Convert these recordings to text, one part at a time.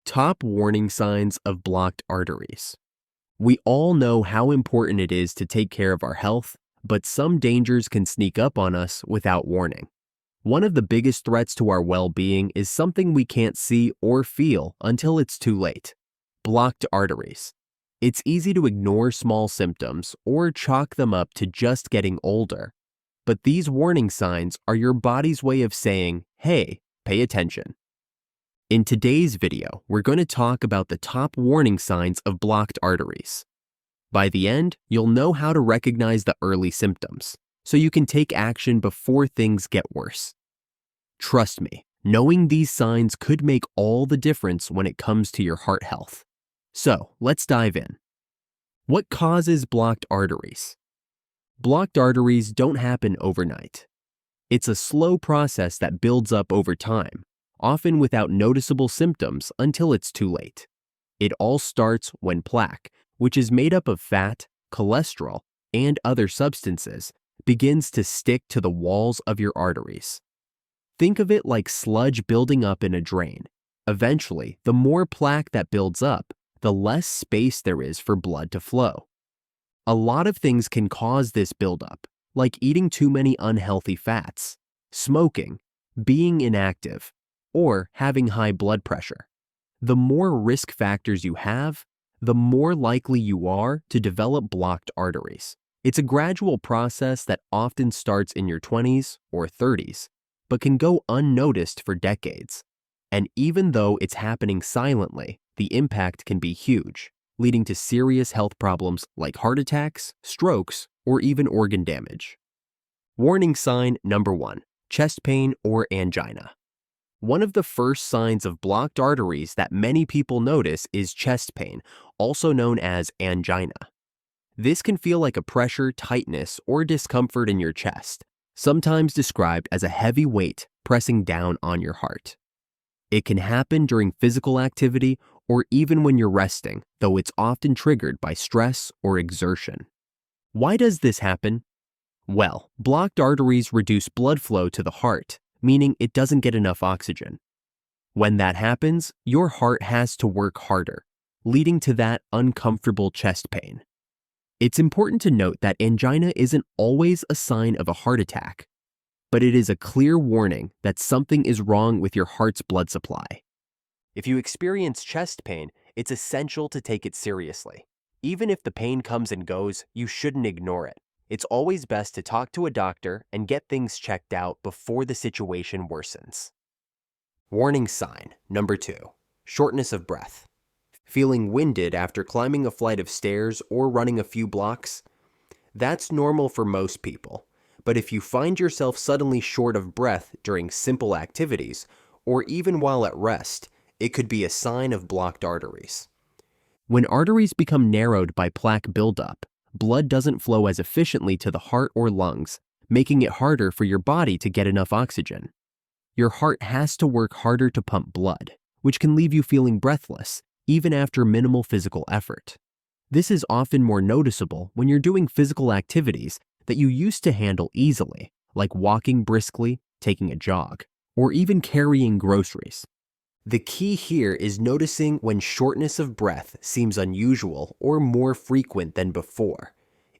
Top warning signs of blocked arteries. We all know how important it is to take care of our health, but some dangers can sneak up on us without warning. One of the biggest threats to our well-being is something we can't see or feel until it's too late: blocked arteries. It's easy to ignore small symptoms or chalk them up to just getting older. But these warning signs are your body's way of saying, hey, pay attention. In today's video, we're going to talk about the top warning signs of blocked arteries. By the end, you'll know how to recognize the early symptoms, so you can take action before things get worse. Trust me, knowing these signs could make all the difference when it comes to your heart health. So, let's dive in. What causes blocked arteries? Blocked arteries don't happen overnight. It's a slow process that builds up over time, often without noticeable symptoms until it's too late. It all starts when plaque, which is made up of fat, cholesterol, and other substances, begins to stick to the walls of your arteries. Think of it like sludge building up in a drain. Eventually, the more plaque that builds up, the less space there is for blood to flow. A lot of things can cause this buildup, like eating too many unhealthy fats, smoking, being inactive, or having high blood pressure. The more risk factors you have, the more likely you are to develop blocked arteries. It's a gradual process that often starts in your 20s or 30s, but can go unnoticed for decades. And even though it's happening silently, the impact can be huge, leading to serious health problems like heart attacks, strokes, or even organ damage. Warning sign number 1, chest pain or angina. One of the first signs of blocked arteries that many people notice is chest pain, also known as angina. This can feel like a pressure, tightness, or discomfort in your chest, sometimes described as a heavy weight pressing down on your heart. It can happen during physical activity or even when you're resting, though it's often triggered by stress or exertion. Why does this happen? Well, blocked arteries reduce blood flow to the heart, meaning it doesn't get enough oxygen. When that happens, your heart has to work harder, leading to that uncomfortable chest pain. It's important to note that angina isn't always a sign of a heart attack, but it is a clear warning that something is wrong with your heart's blood supply. If you experience chest pain, it's essential to take it seriously. Even if the pain comes and goes, you shouldn't ignore it. It's always best to talk to a doctor and get things checked out before the situation worsens. Warning sign number 2, shortness of breath. Feeling winded after climbing a flight of stairs or running a few blocks? That's normal for most people, but if you find yourself suddenly short of breath during simple activities, or even while at rest, it could be a sign of blocked arteries. When arteries become narrowed by plaque buildup, blood doesn't flow as efficiently to the heart or lungs, making it harder for your body to get enough oxygen. Your heart has to work harder to pump blood, which can leave you feeling breathless, even after minimal physical effort. This is often more noticeable when you're doing physical activities that you used to handle easily, like walking briskly, taking a jog, or even carrying groceries. The key here is noticing when shortness of breath seems unusual or more frequent than before.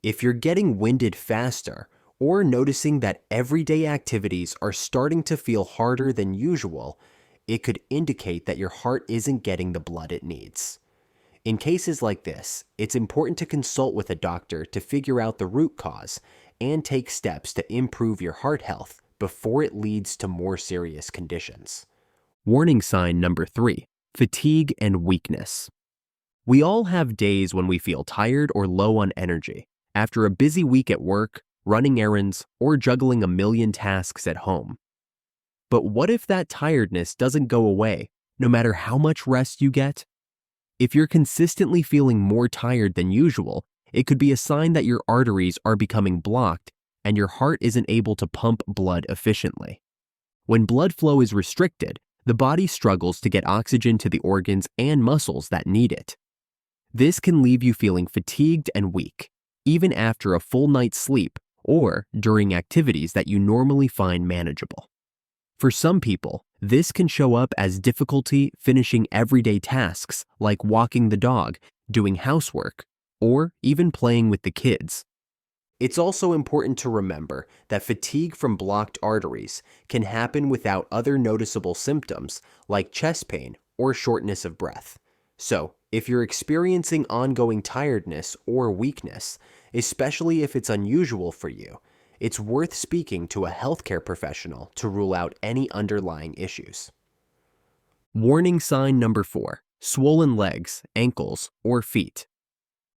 If you're getting winded faster, or noticing that everyday activities are starting to feel harder than usual, it could indicate that your heart isn't getting the blood it needs. In cases like this, it's important to consult with a doctor to figure out the root cause and take steps to improve your heart health before it leads to more serious conditions. Warning sign number 3, fatigue and weakness. We all have days when we feel tired or low on energy after a busy week at work, running errands, or juggling a million tasks at home. But what if that tiredness doesn't go away, no matter how much rest you get? If you're consistently feeling more tired than usual, it could be a sign that your arteries are becoming blocked and your heart isn't able to pump blood efficiently. When blood flow is restricted, the body struggles to get oxygen to the organs and muscles that need it. This can leave you feeling fatigued and weak, even after a full night's sleep or during activities that you normally find manageable. For some people, This can show up as difficulty finishing everyday tasks like walking the dog, doing housework, or even playing with the kids. It's also important to remember that fatigue from blocked arteries can happen without other noticeable symptoms like chest pain or shortness of breath. So, if you're experiencing ongoing tiredness or weakness, especially if it's unusual for you, it's worth speaking to a healthcare professional to rule out any underlying issues. Warning sign number 4, swollen legs, ankles, or feet.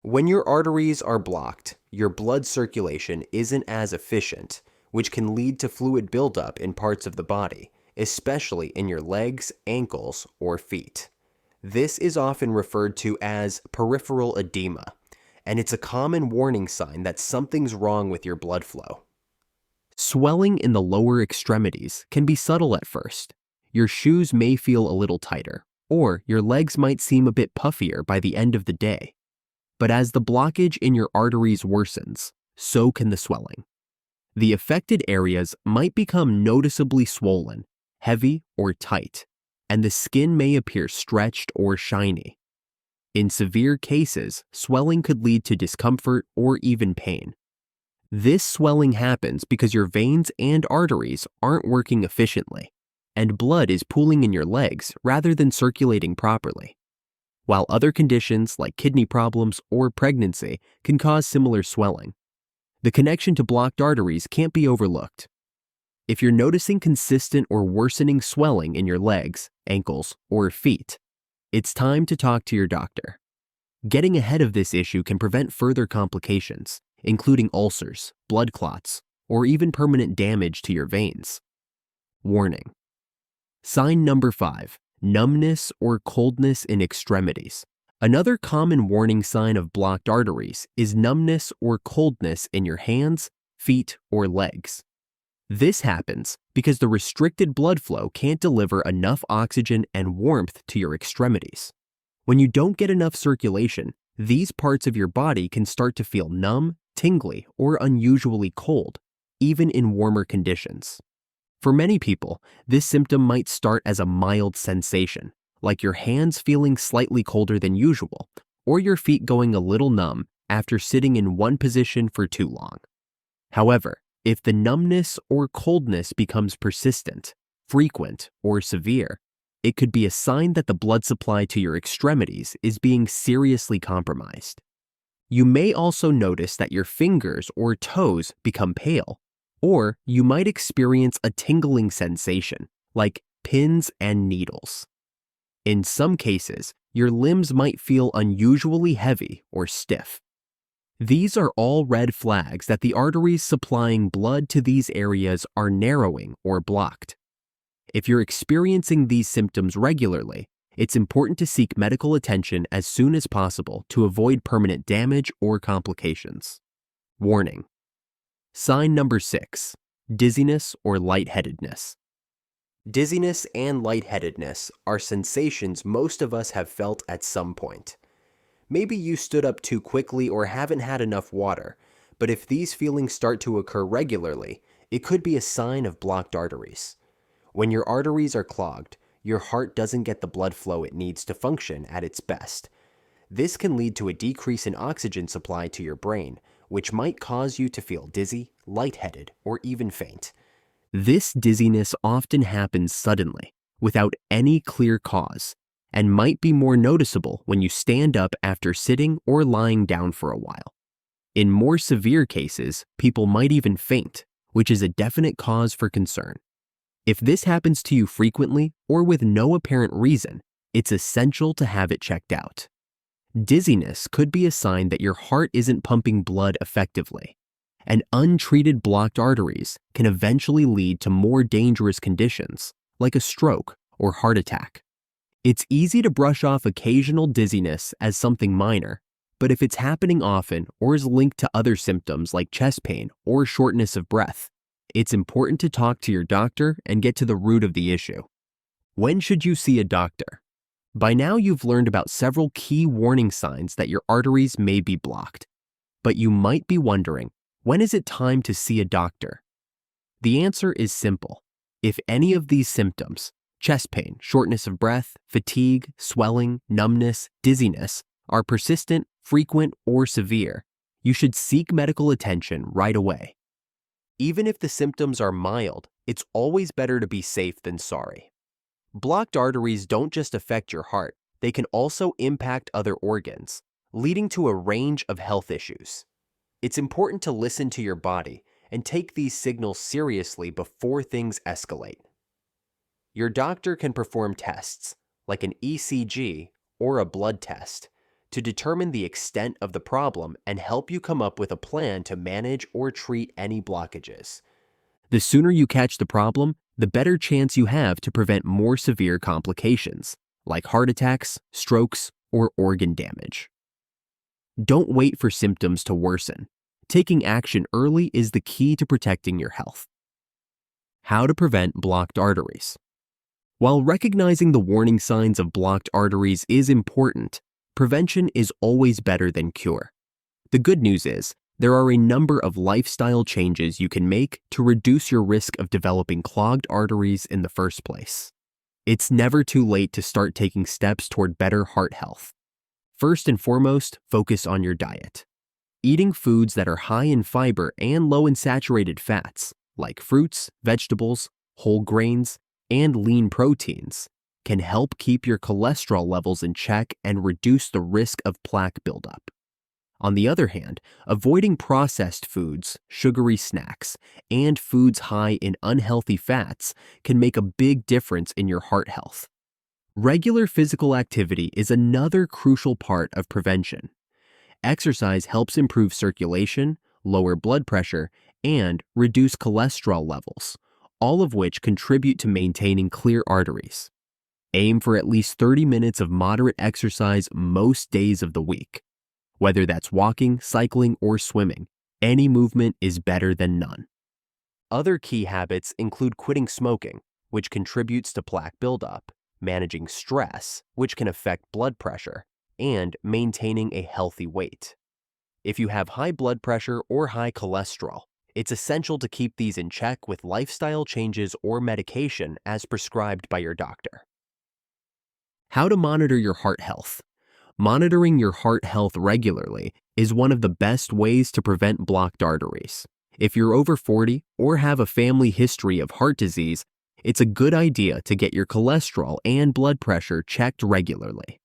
When your arteries are blocked, your blood circulation isn't as efficient, which can lead to fluid buildup in parts of the body, especially in your legs, ankles, or feet. This is often referred to as peripheral edema, and it's a common warning sign that something's wrong with your blood flow. Swelling in the lower extremities can be subtle at first. Your shoes may feel a little tighter, or your legs might seem a bit puffier by the end of the day. But as the blockage in your arteries worsens, so can the swelling. The affected areas might become noticeably swollen, heavy, or tight, and the skin may appear stretched or shiny. In severe cases, swelling could lead to discomfort or even pain. This swelling happens because your veins and arteries aren't working efficiently, and blood is pooling in your legs rather than circulating properly. While other conditions like kidney problems or pregnancy can cause similar swelling, the connection to blocked arteries can't be overlooked. If you're noticing consistent or worsening swelling in your legs, ankles, or feet, it's time to talk to your doctor. Getting ahead of this issue can prevent further complications, including ulcers, blood clots, or even permanent damage to your veins. Warning. Sign number 5. Numbness or coldness in extremities. Another common warning sign of blocked arteries is numbness or coldness in your hands, feet, or legs. This happens because the restricted blood flow can't deliver enough oxygen and warmth to your extremities. When you don't get enough circulation, these parts of your body can start to feel numb, tingly, or unusually cold, even in warmer conditions. For many people, this symptom might start as a mild sensation, like your hands feeling slightly colder than usual, or your feet going a little numb after sitting in one position for too long. However, if the numbness or coldness becomes persistent, frequent, or severe, it could be a sign that the blood supply to your extremities is being seriously compromised. You may also notice that your fingers or toes become pale, or you might experience a tingling sensation, like pins and needles. In some cases, your limbs might feel unusually heavy or stiff. These are all red flags that the arteries supplying blood to these areas are narrowing or blocked. If you're experiencing these symptoms regularly, it's important to seek medical attention as soon as possible to avoid permanent damage or complications. Warning. Sign number 6. Dizziness or lightheadedness. Dizziness and lightheadedness are sensations most of us have felt at some point. Maybe you stood up too quickly or haven't had enough water, but if these feelings start to occur regularly, it could be a sign of blocked arteries. When your arteries are clogged, your heart doesn't get the blood flow it needs to function at its best. This can lead to a decrease in oxygen supply to your brain, which might cause you to feel dizzy, lightheaded, or even faint. This dizziness often happens suddenly, without any clear cause, and might be more noticeable when you stand up after sitting or lying down for a while. In more severe cases, people might even faint, which is a definite cause for concern. If this happens to you frequently or with no apparent reason, it's essential to have it checked out. Dizziness could be a sign that your heart isn't pumping blood effectively, and untreated blocked arteries can eventually lead to more dangerous conditions, like a stroke or heart attack. It's easy to brush off occasional dizziness as something minor, but if it's happening often or is linked to other symptoms like chest pain or shortness of breath, it's important to talk to your doctor and get to the root of the issue. When should you see a doctor? By now you've learned about several key warning signs that your arteries may be blocked. But you might be wondering, when is it time to see a doctor? The answer is simple. If any of these symptoms, Chest pain, shortness of breath, fatigue, swelling, numbness, dizziness are persistent, frequent, or severe, you should seek medical attention right away. Even if the symptoms are mild, it's always better to be safe than sorry. Blocked arteries don't just affect your heart, they can also impact other organs, leading to a range of health issues. It's important to listen to your body and take these signals seriously before things escalate. Your doctor can perform tests, like an ECG or a blood test, to determine the extent of the problem and help you come up with a plan to manage or treat any blockages. The sooner you catch the problem, the better chance you have to prevent more severe complications, like heart attacks, strokes, or organ damage. Don't wait for symptoms to worsen. Taking action early is the key to protecting your health. How to prevent blocked arteries. While recognizing the warning signs of blocked arteries is important, prevention is always better than cure. The good news is, there are a number of lifestyle changes you can make to reduce your risk of developing clogged arteries in the first place. It's never too late to start taking steps toward better heart health. First and foremost, focus on your diet. Eating foods that are high in fiber and low in saturated fats, like fruits, vegetables, whole grains, and lean proteins, can help keep your cholesterol levels in check and reduce the risk of plaque buildup. On the other hand, avoiding processed foods, sugary snacks, and foods high in unhealthy fats can make a big difference in your heart health. Regular physical activity is another crucial part of prevention. Exercise helps improve circulation, lower blood pressure, and reduce cholesterol levels, all of which contribute to maintaining clear arteries. Aim for at least 30 minutes of moderate exercise most days of the week. Whether that's walking, cycling, or swimming, any movement is better than none. Other key habits include quitting smoking, which contributes to plaque buildup, managing stress, which can affect blood pressure, and maintaining a healthy weight. If you have high blood pressure or high cholesterol, it's essential to keep these in check with lifestyle changes or medication as prescribed by your doctor. How to monitor your heart health. Monitoring your heart health regularly is one of the best ways to prevent blocked arteries. If you're over 40 or have a family history of heart disease, it's a good idea to get your cholesterol and blood pressure checked regularly.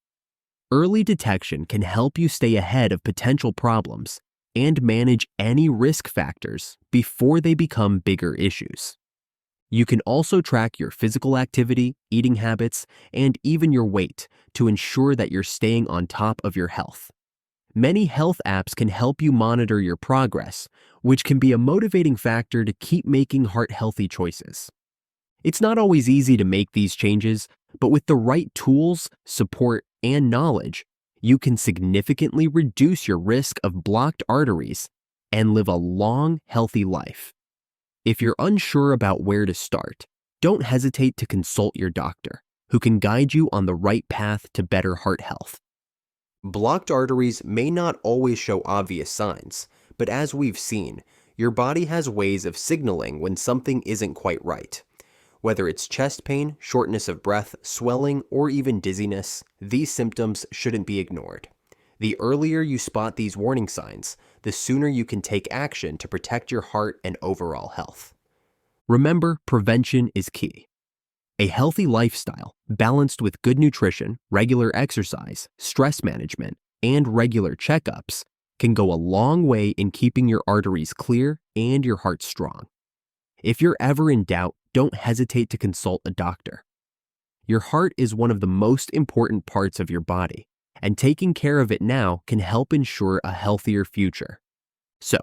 Early detection can help you stay ahead of potential problems and manage any risk factors before they become bigger issues. You can also track your physical activity, eating habits, and even your weight to ensure that you're staying on top of your health. Many health apps can help you monitor your progress, which can be a motivating factor to keep making heart-healthy choices. It's not always easy to make these changes, but with the right tools, support, and knowledge, you can significantly reduce your risk of blocked arteries and live a long, healthy life. If you're unsure about where to start, don't hesitate to consult your doctor, who can guide you on the right path to better heart health. Blocked arteries may not always show obvious signs, but as we've seen, your body has ways of signaling when something isn't quite right. Whether it's chest pain, shortness of breath, swelling, or even dizziness, these symptoms shouldn't be ignored. The earlier you spot these warning signs, the sooner you can take action to protect your heart and overall health. Remember, prevention is key. A healthy lifestyle, balanced with good nutrition, regular exercise, stress management, and regular checkups, can go a long way in keeping your arteries clear and your heart strong. If you're ever in doubt, don't hesitate to consult a doctor. Your heart is one of the most important parts of your body, and taking care of it now can help ensure a healthier future. So,